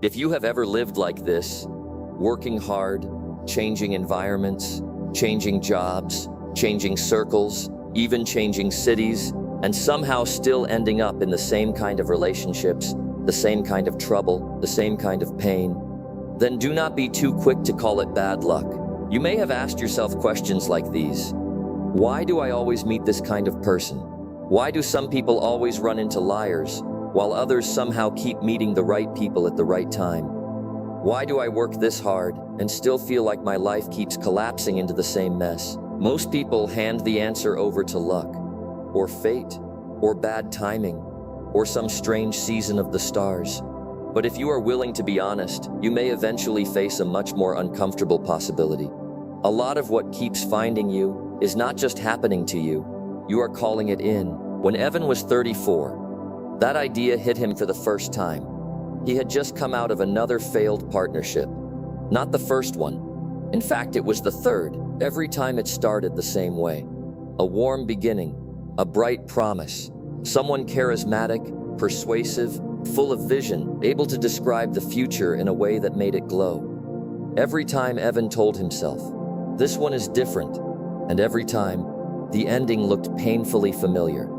If you have ever lived like this, working hard, changing environments, changing jobs, changing circles, even changing cities, and somehow still ending up in the same kind of relationships, the same kind of trouble, the same kind of pain, then do not be too quick to call it bad luck. You may have asked yourself questions like these. Why do I always meet this kind of person? Why do some people always run into liars, while others somehow keep meeting the right people at the right time? Why do I work this hard and still feel like my life keeps collapsing into the same mess? Most people hand the answer over to luck, or fate, or bad timing, or some strange season of the stars. But if you are willing to be honest, you may eventually face a much more uncomfortable possibility. A lot of what keeps finding you is not just happening to you, you are calling it in. When Evan was 34, that idea hit him for the first time. He had just come out of another failed partnership. Not the first one. In fact, it was the third. Every time it started the same way. A warm beginning, a bright promise, someone charismatic, persuasive, full of vision, able to describe the future in a way that made it glow. Every time Evan told himself, this one is different, and every time, the ending looked painfully familiar.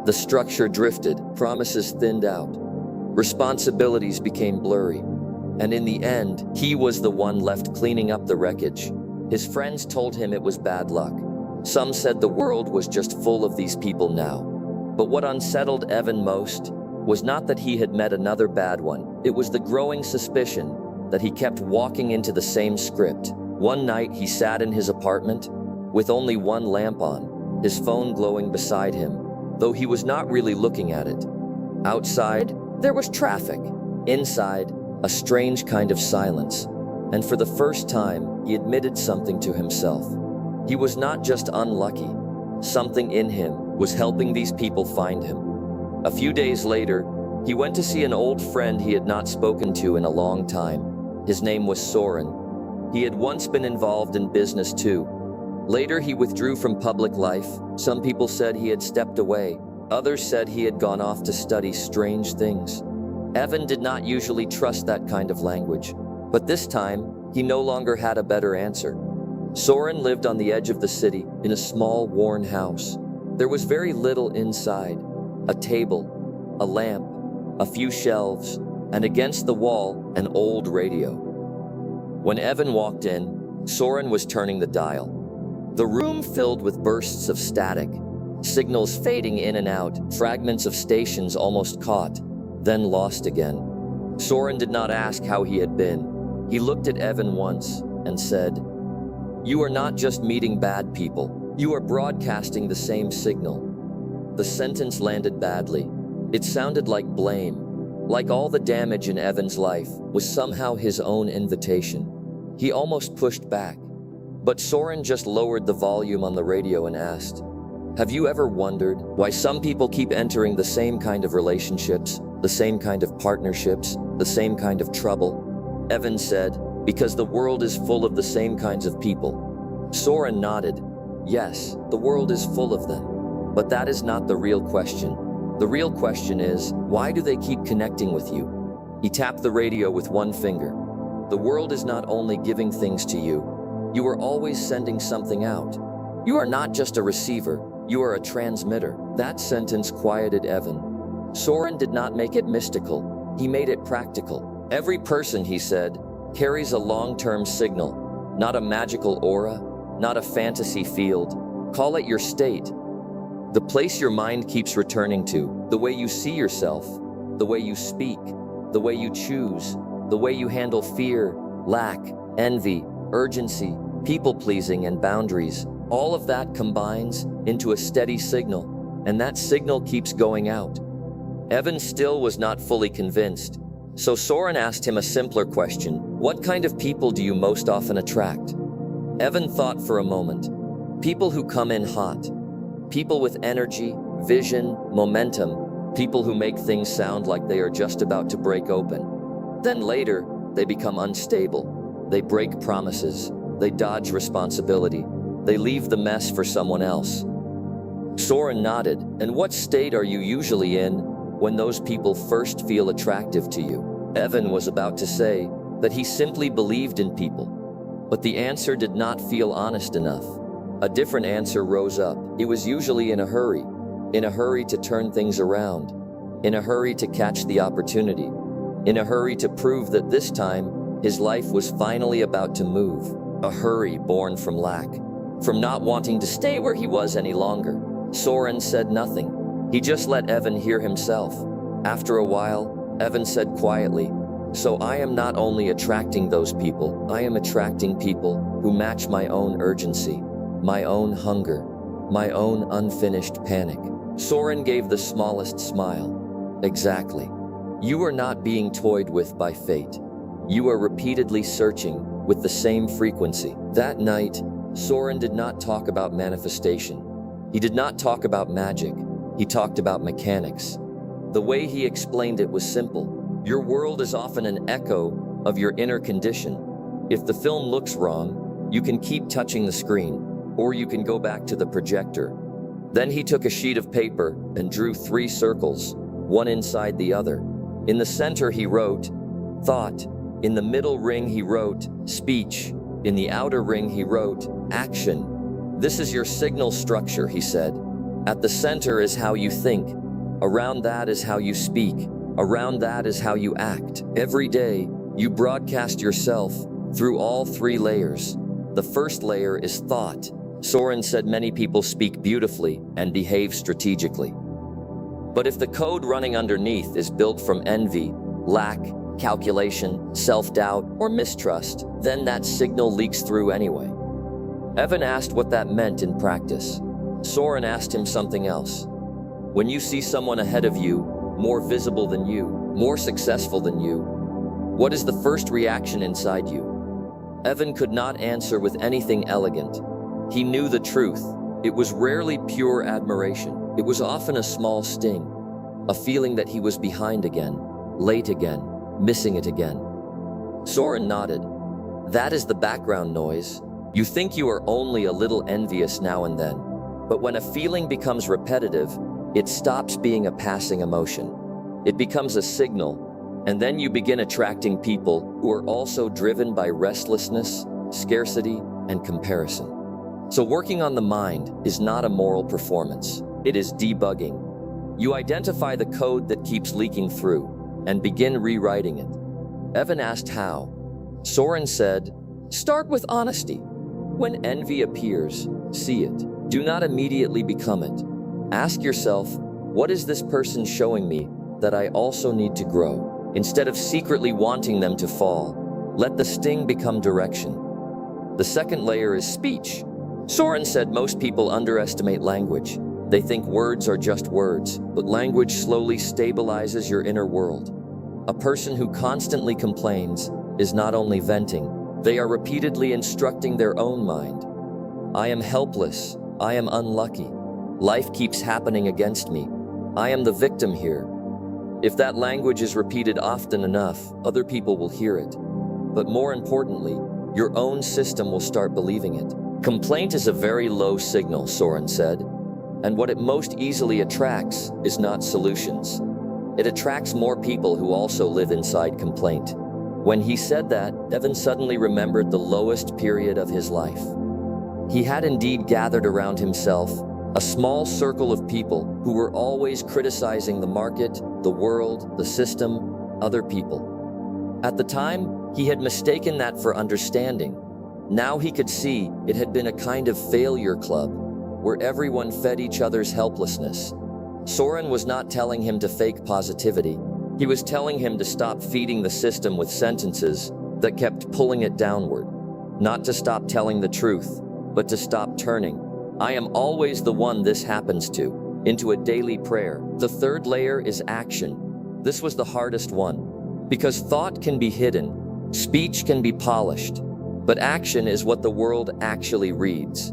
The structure drifted, promises thinned out, responsibilities became blurry, and in the end, he was the one left cleaning up the wreckage. His friends told him it was bad luck. Some said the world was just full of these people now. But what unsettled Evan most was not that he had met another bad one. It was the growing suspicion that he kept walking into the same script. One night he sat in his apartment with only one lamp on, his phone glowing beside him, though he was not really looking at it. Outside, there was traffic. Inside, a strange kind of silence. And for the first time, he admitted something to himself. He was not just unlucky. Something in him was helping these people find him. A few days later, he went to see an old friend he had not spoken to in a long time. His name was Soren. He had once been involved in business too. Later, he withdrew from public life. Some people said he had stepped away. Others said he had gone off to study strange things. Evan did not usually trust that kind of language. But this time, he no longer had a better answer. Soren lived on the edge of the city, in a small, worn house. There was very little inside. A table, a lamp, a few shelves, and against the wall, an old radio. When Evan walked in, Soren was turning the dial. The room filled with bursts of static, signals fading in and out, fragments of stations almost caught, then lost again. Soren did not ask how he had been. He looked at Evan once and said, "You are not just meeting bad people. You are broadcasting the same signal." The sentence landed badly. It sounded like blame, like all the damage in Evan's life was somehow his own invitation. He almost pushed back, but Soren just lowered the volume on the radio and asked, "Have you ever wondered why some people keep entering the same kind of relationships, the same kind of partnerships, the same kind of trouble?" Evan said, "Because the world is full of the same kinds of people." Soren nodded. Yes, the world is full of them. But that is not the real question. The real question is, why do they keep connecting with you? He tapped the radio with one finger. The world is not only giving things to you, you are always sending something out. You are not just a receiver, you are a transmitter. That sentence quieted Evan. Soren did not make it mystical, he made it practical. Every person, he said, carries a long-term signal, not a magical aura, not a fantasy field. Call it your state. The place your mind keeps returning to, the way you see yourself, the way you speak, the way you choose, the way you handle fear, lack, envy, urgency, people-pleasing, and boundaries. All of that combines into a steady signal, and that signal keeps going out. Evan still was not fully convinced, so Soren asked him a simpler question. What kind of people do you most often attract? Evan thought for a moment. People who come in hot. People with energy, vision, momentum. People who make things sound like they are just about to break open. Then later, they become unstable. They break promises. They dodge responsibility. They leave the mess for someone else. Soren nodded. And what state are you usually in when those people first feel attractive to you? Evan was about to say that he simply believed in people, but the answer did not feel honest enough. A different answer rose up. It was usually in a hurry to turn things around, in a hurry to catch the opportunity, in a hurry to prove that this time his life was finally about to move. A hurry born from lack, from not wanting to stay where he was any longer. Soren said nothing. He just let Evan hear himself. After a while, Evan said quietly, "So I am not only attracting those people, I am attracting people who match my own urgency, my own hunger, my own unfinished panic." Soren gave the smallest smile. "Exactly. You are not being toyed with by fate. You are repeatedly searching with the same frequency." That night, Soren did not talk about manifestation. He did not talk about magic. He talked about mechanics. The way he explained it was simple. Your world is often an echo of your inner condition. If the film looks wrong, you can keep touching the screen, or you can go back to the projector. Then he took a sheet of paper and drew 3 circles, one inside the other. In the center he wrote, thought. In the middle ring he wrote, speech. In the outer ring he wrote, action. This is your signal structure, he said. At the center is how you think. Around that is how you speak. Around that is how you act. Every day, you broadcast yourself through all 3 layers. The first layer is thought. Soren said many people speak beautifully and behave strategically. But if the code running underneath is built from envy, lack, calculation, self-doubt, or mistrust, then that signal leaks through anyway. Evan asked what that meant in practice. Soren asked him something else. When you see someone ahead of you, more visible than you, more successful than you, what is the first reaction inside you? Evan could not answer with anything elegant. He knew the truth. It was rarely pure admiration. It was often a small sting, a feeling that he was behind again, late again, missing it again. Soren nodded. That is the background noise. You think you are only a little envious now and then, but when a feeling becomes repetitive, it stops being a passing emotion. It becomes a signal, and then you begin attracting people who are also driven by restlessness, scarcity, and comparison. So working on the mind is not a moral performance. It is debugging. You identify the code that keeps leaking through and begin rewriting it. Evan asked how. Soren said, start with honesty. When envy appears, see it. Do not immediately become it. Ask yourself, what is this person showing me that I also need to grow? Instead of secretly wanting them to fall, let the sting become direction. The second layer is speech. Soren said most people underestimate language. They think words are just words, but language slowly stabilizes your inner world. A person who constantly complains is not only venting, they are repeatedly instructing their own mind. I am helpless. I am unlucky. Life keeps happening against me. I am the victim here. If that language is repeated often enough, other people will hear it. But more importantly, your own system will start believing it. Complaint is a very low signal, Soren said. And what it most easily attracts is not solutions. It attracts more people who also live inside complaint. When he said that, Evan suddenly remembered the lowest period of his life. He had indeed gathered around himself a small circle of people who were always criticizing the market, the world, the system, other people. At the time, he had mistaken that for understanding. Now he could see it had been a kind of failure club, where everyone fed each other's helplessness. Soren was not telling him to fake positivity. He was telling him to stop feeding the system with sentences that kept pulling it downward. Not to stop telling the truth, but to stop turning, I am always the one this happens to, into a daily prayer. The third layer is action. This was the hardest one, because thought can be hidden, speech can be polished, but action is what the world actually reads.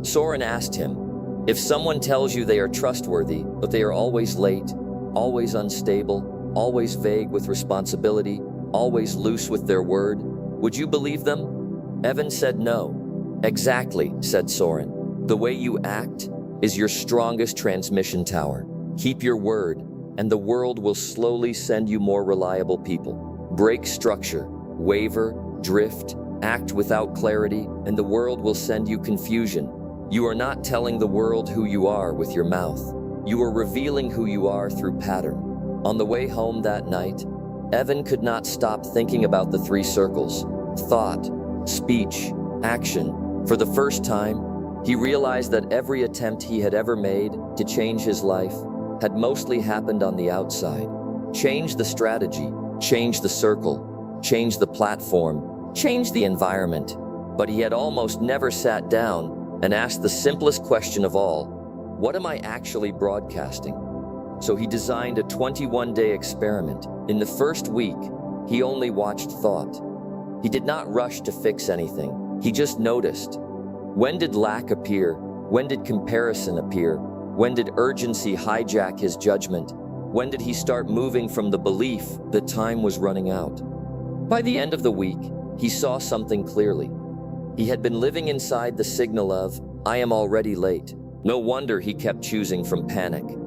Soren asked him, if someone tells you they are trustworthy, but they are always late, always unstable, always vague with responsibility, always loose with their word, would you believe them? Evan said no. Exactly, said Soren. The way you act is your strongest transmission tower. Keep your word, and the world will slowly send you more reliable people. Break structure, waver, drift, act without clarity, and the world will send you confusion. You are not telling the world who you are with your mouth. You are revealing who you are through pattern. On the way home that night, Evan could not stop thinking about the three circles: thought, speech, action. For the first time, he realized that every attempt he had ever made to change his life had mostly happened on the outside. Change the strategy, change the circle, change the platform, change the environment. But he had almost never sat down and asked the simplest question of all: what am I actually broadcasting? So he designed a 21-day experiment. In the first week, he only watched thought. He did not rush to fix anything. He just noticed. When did lack appear? When did comparison appear? When did urgency hijack his judgment? When did he start moving from the belief that time was running out? By the end of the week, he saw something clearly. He had been living inside the signal of, "I am already late." No wonder he kept choosing from panic.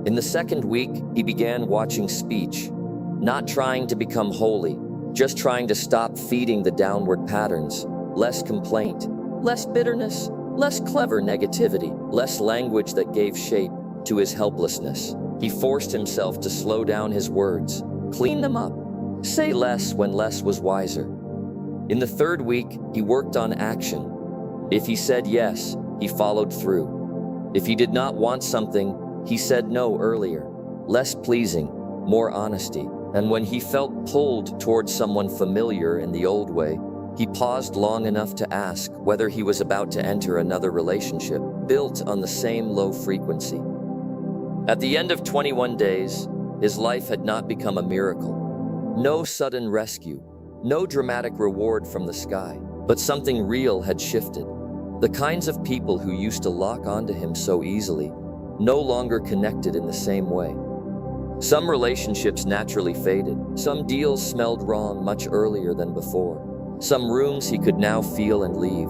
In the second week, he began watching speech, not trying to become holy, just trying to stop feeding the downward patterns. Less complaint, less bitterness, less clever negativity, less language that gave shape to his helplessness. He forced himself to slow down his words, clean them up, say less when less was wiser. In the third week, he worked on action. If he said yes, he followed through. If he did not want something, he said no earlier. Less pleasing, more honesty. And when he felt pulled towards someone familiar in the old way, he paused long enough to ask whether he was about to enter another relationship built on the same low frequency. At the end of 21 days, his life had not become a miracle. No sudden rescue, no dramatic reward from the sky, but something real had shifted. The kinds of people who used to lock onto him so easily no longer connected in the same way. Some relationships naturally faded. Some deals smelled wrong much earlier than before. Some rooms he could now feel and leave.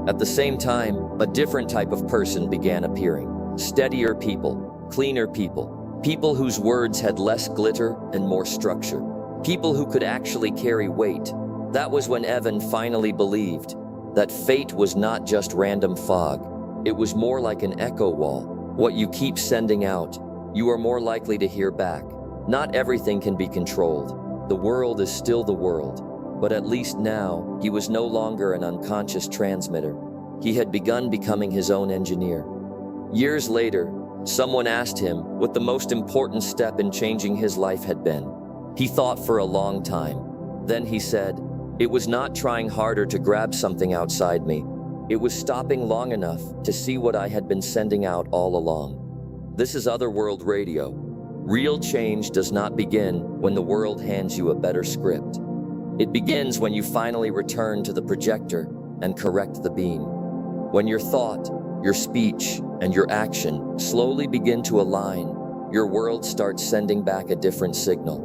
At the same time, a different type of person began appearing. Steadier people, cleaner people, people whose words had less glitter and more structure. People who could actually carry weight. That was when Evan finally believed that fate was not just random fog. It was more like an echo wall. What you keep sending out, you are more likely to hear back. Not everything can be controlled. The world is still the world. But at least now, he was no longer an unconscious transmitter. He had begun becoming his own engineer. Years later, someone asked him what the most important step in changing his life had been. He thought for a long time. Then he said, "It was not trying harder to grab something outside me. It was stopping long enough to see what I had been sending out all along." This is Otherworld Radio. Real change does not begin when the world hands you a better script. It begins when you finally return to the projector and correct the beam. When your thought, your speech, and your action slowly begin to align, your world starts sending back a different signal.